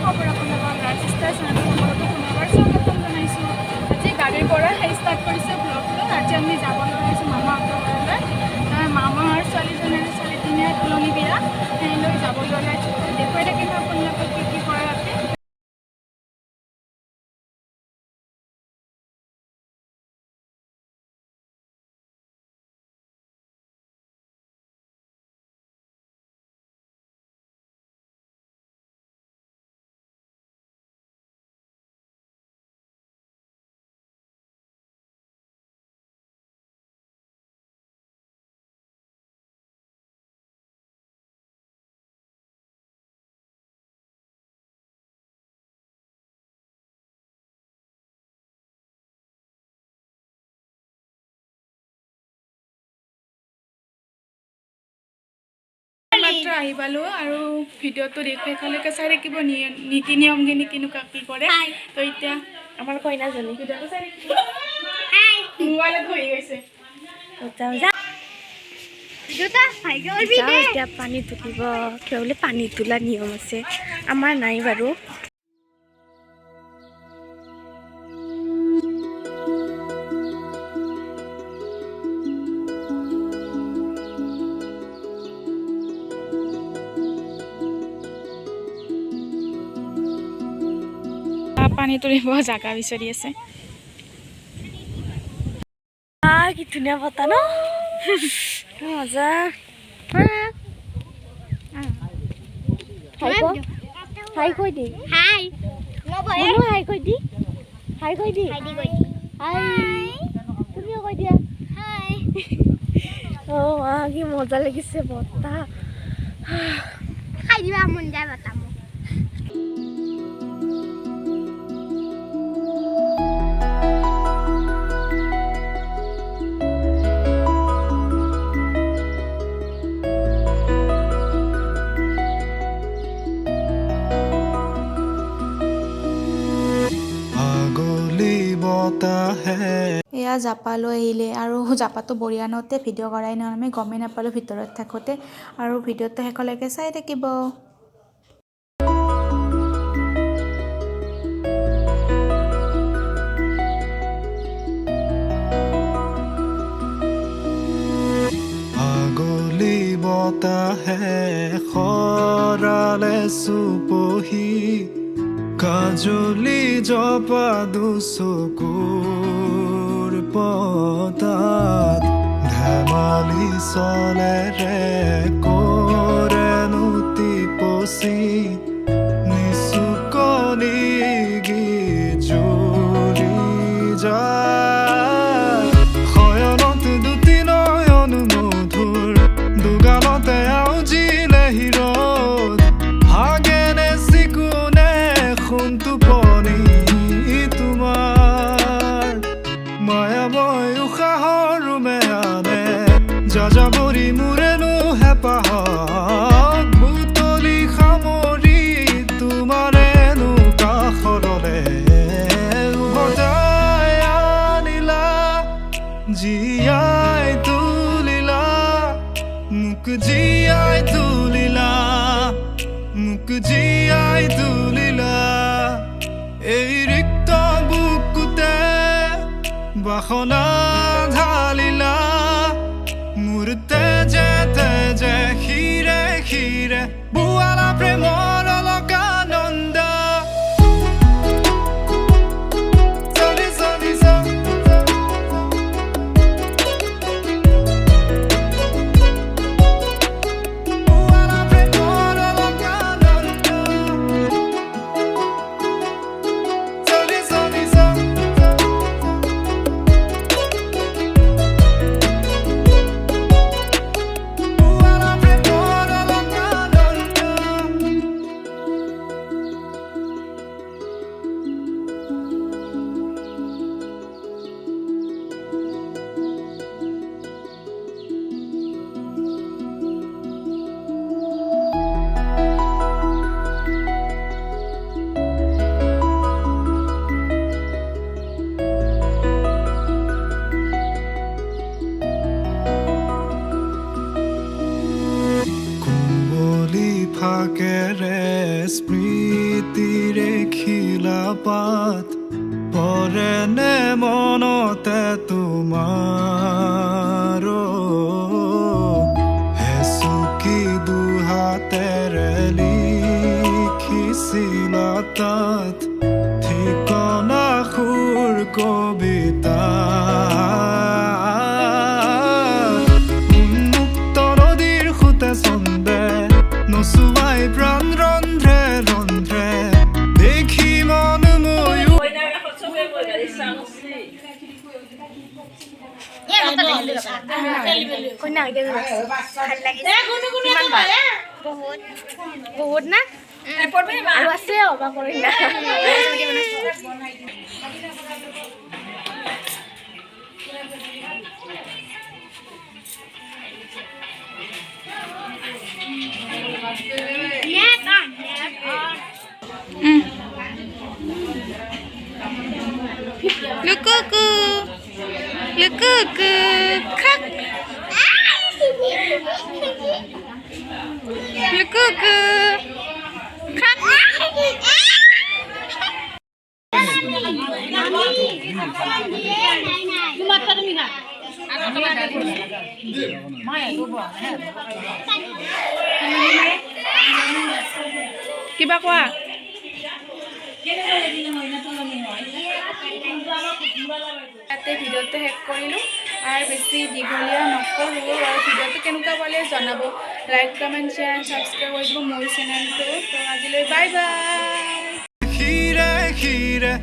খবৰ আপোনালোকৰ ৰাজিষ্টাৰ চেনেলটো সকলোকে পুনৰবাৰ স্বাগতম জনাইছোঁ। আজি গাড়ীৰ পৰা ষ্টাৰ্ট কৰিছোঁ ব্লগটো। আজি আমি যাব ওলাইছোঁ মামাহঁতৰ ঘৰলৈ। মামাৰ ছোৱালীজনীৰ ছোৱালীজনীয়ে তুলনি বিয়া লৈ যাবলৈ ওলাইছোঁ। দেখুৱাই থাকিম আপোনালোকক কি কি কৰে ইয়াতে। মাত্ৰ আহি পালোঁ আৰু ভিডিঅ'টো শেষলৈকে চাই থাকিব নীতি নিয়মখিনি কেনেকুৱা কি কৰে। তো এতিয়া আমাৰ কইনাজনী ভিডিঅ'টো চাই থাকিব। মোবাইলত বহি গৈছে। এতিয়া পানী তুলিব কিয় বোলে পানী তোলা নিয়ম আছে, আমাৰ নাই বাৰু। পানী তুলিব জাগা বিচাৰি আছে। কি ধুনীয়া বতাহ ন, মজা। হাই কৈ দি, হাই হাই কৈ দি, হাই কৈ দি, হাই তুমিও কৈ দিয়া হাই। কি মজা লাগিছে বতাহ। খাই দিবা মন যায় বতাহ। এয়া জাপালৈ আহিলে আৰু জাপাটো বৰিয়ানতে ভিডিঅ' কৰাই নহয়, আমি গমেই নাপালোঁ ভিতৰত থাকোঁতে। আৰু ভিডিঅ'টো শেষলৈকে চাই থাকিব। আগলি বতাহে খৰালে চুপহি, কাজলি জপা দুচকুৰ পতাত, ধেমালি চলেৰে কৰে নুতি পচি, নিচুকনি গীত জুৰি যায়। শয়নত দুটি নয়ন মধুৰ, দুগালতে আউজিলে হিৰদ, ভাগেনে চিকুনে টোপনি তোমাৰ। মায়াময় উশাহৰ মেয়ানে যাযাবৰী মোৰেনো হেঁপাহক, বুটলি সামৰি তোমাৰেনো কাষৰলে উভতাই আনিলা, জীয়াই তুলিলা মোক, জীয়াই তুলিলা মোক, জীয়াই তুলিলা। এই ৰিক্ত বুকুতে বাসনা ঢালিলা, মোৰ তেজে তেজে শিৰে শিৰে বোৱালা প্ৰেমৰ অলকানন্দ। ফাকেৰে স্মৃতি পাত পৰেনে মনতে তোমাৰ হেচুকি দুহাতেৰে লিখিছিলা তাত ঠিকনা সুৰ কবিতা উন্মুক্ত নদীৰ সুতে চন্দে নচুৱাই প্ৰাণ ৰন্ধ্ৰে ৰন্ধ্ৰে দেখি মন ময়ো বহুত না আৰু আছে অবা কৰি না Lukuku, lukuku, kak. Lukuku, kak. Kiba koa? ইয়াতে ভিডিঅ'টো শেষ কৰিলোঁ আৰু বেছি দীঘলীয়া নকৰোঁ আৰু ভিডিঅ'টো কেনেকুৱা পালে জনাব লাইক কমেণ্ট শ্বেয়াৰ ছাবস্ক্ৰাইব কৰি দিব মোৰ চেনেলটো তো আজিলৈ বাই বাই খিৰে খিৰে